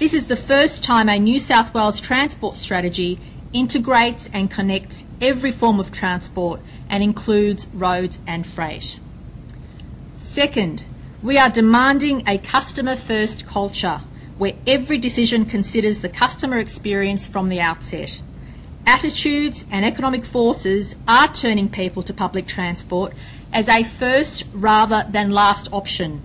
This is the first time a New South Wales transport strategy integrates and connects every form of transport and includes roads and freight. Second, we are demanding a customer-first culture where every decision considers the customer experience from the outset. Attitudes and economic forces are turning people to public transport as a first rather than last option.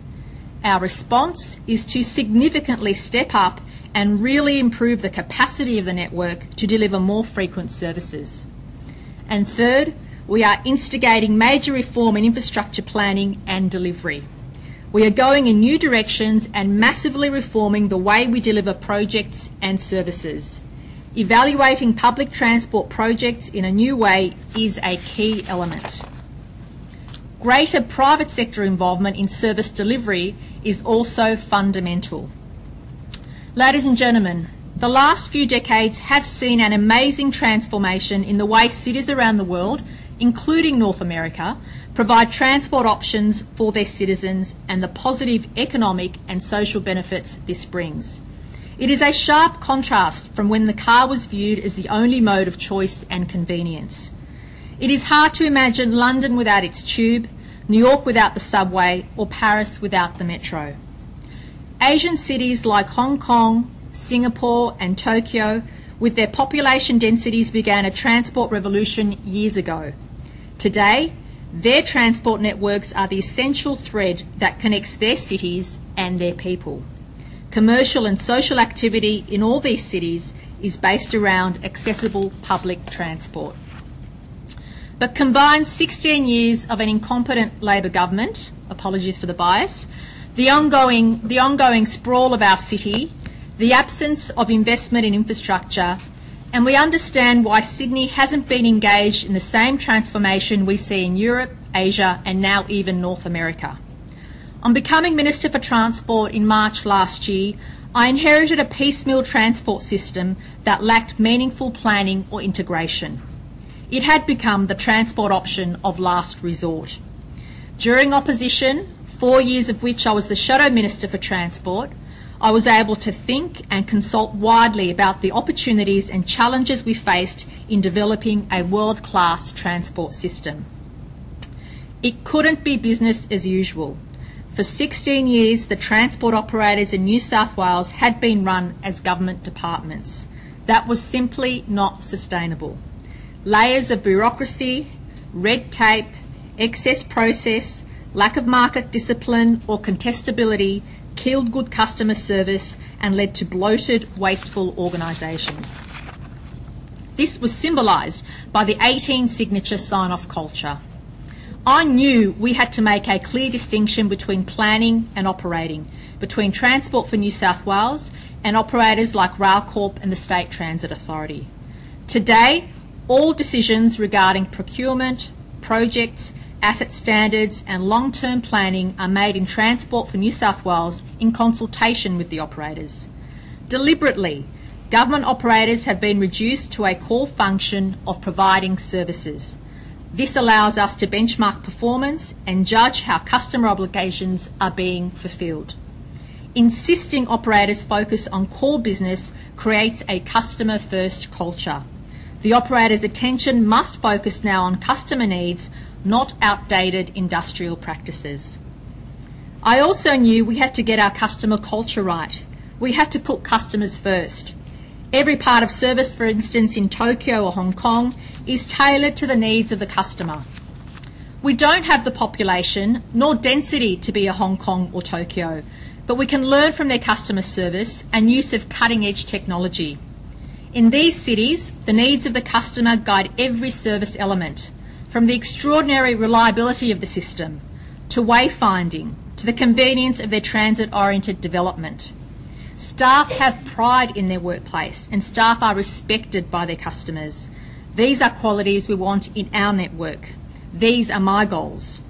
Our response is to significantly step up and really improve the capacity of the network to deliver more frequent services. And third, we are instigating major reform in infrastructure planning and delivery. We are going in new directions and massively reforming the way we deliver projects and services. Evaluating public transport projects in a new way is a key element. Greater private sector involvement in service delivery is also fundamental. Ladies and gentlemen, the last few decades have seen an amazing transformation in the way cities around the world, including North America, provide transport options for their citizens and the positive economic and social benefits this brings. It is a sharp contrast from when the car was viewed as the only mode of choice and convenience. It is hard to imagine London without its tube, New York without the subway, or Paris without the metro. Asian cities like Hong Kong, Singapore and Tokyo, with their population densities, began a transport revolution years ago. Today, their transport networks are the essential thread that connects their cities and their people. Commercial and social activity in all these cities is based around accessible public transport. But combine 16 years of an incompetent Labor government, apologies for the bias, the ongoing sprawl of our city, the absence of investment in infrastructure, and we understand why Sydney hasn't been engaged in the same transformation we see in Europe, Asia and now even North America. On becoming Minister for Transport in March last year, I inherited a piecemeal transport system that lacked meaningful planning or integration. It had become the transport option of last resort. During opposition, 4 years of which I was the Shadow Minister for Transport, I was able to think and consult widely about the opportunities and challenges we faced in developing a world-class transport system. It couldn't be business as usual. For 16 years, the transport operators in New South Wales had been run as government departments. That was simply not sustainable. Layers of bureaucracy, red tape, excess process, lack of market discipline or contestability killed good customer service and led to bloated, wasteful organisations. This was symbolised by the 18 signature sign-off culture. I knew we had to make a clear distinction between planning and operating, between Transport for New South Wales and operators like Railcorp and the State Transit Authority. Today, all decisions regarding procurement, projects, asset standards and long-term planning are made in Transport for New South Wales in consultation with the operators. Deliberately, government operators have been reduced to a core function of providing services. This allows us to benchmark performance and judge how customer obligations are being fulfilled. Insisting operators focus on core business creates a customer-first culture. The operator's attention must focus now on customer needs, not outdated industrial practices. I also knew we had to get our customer culture right. We had to put customers first. Every part of service, for instance, in Tokyo or Hong Kong, is tailored to the needs of the customer. We don't have the population nor density to be a Hong Kong or Tokyo, but we can learn from their customer service and use of cutting-edge technology. In these cities, the needs of the customer guide every service element, from the extraordinary reliability of the system, to wayfinding, to the convenience of their transit-oriented development. Staff have pride in their workplace and staff are respected by their customers. These are qualities we want in our network. These are my goals.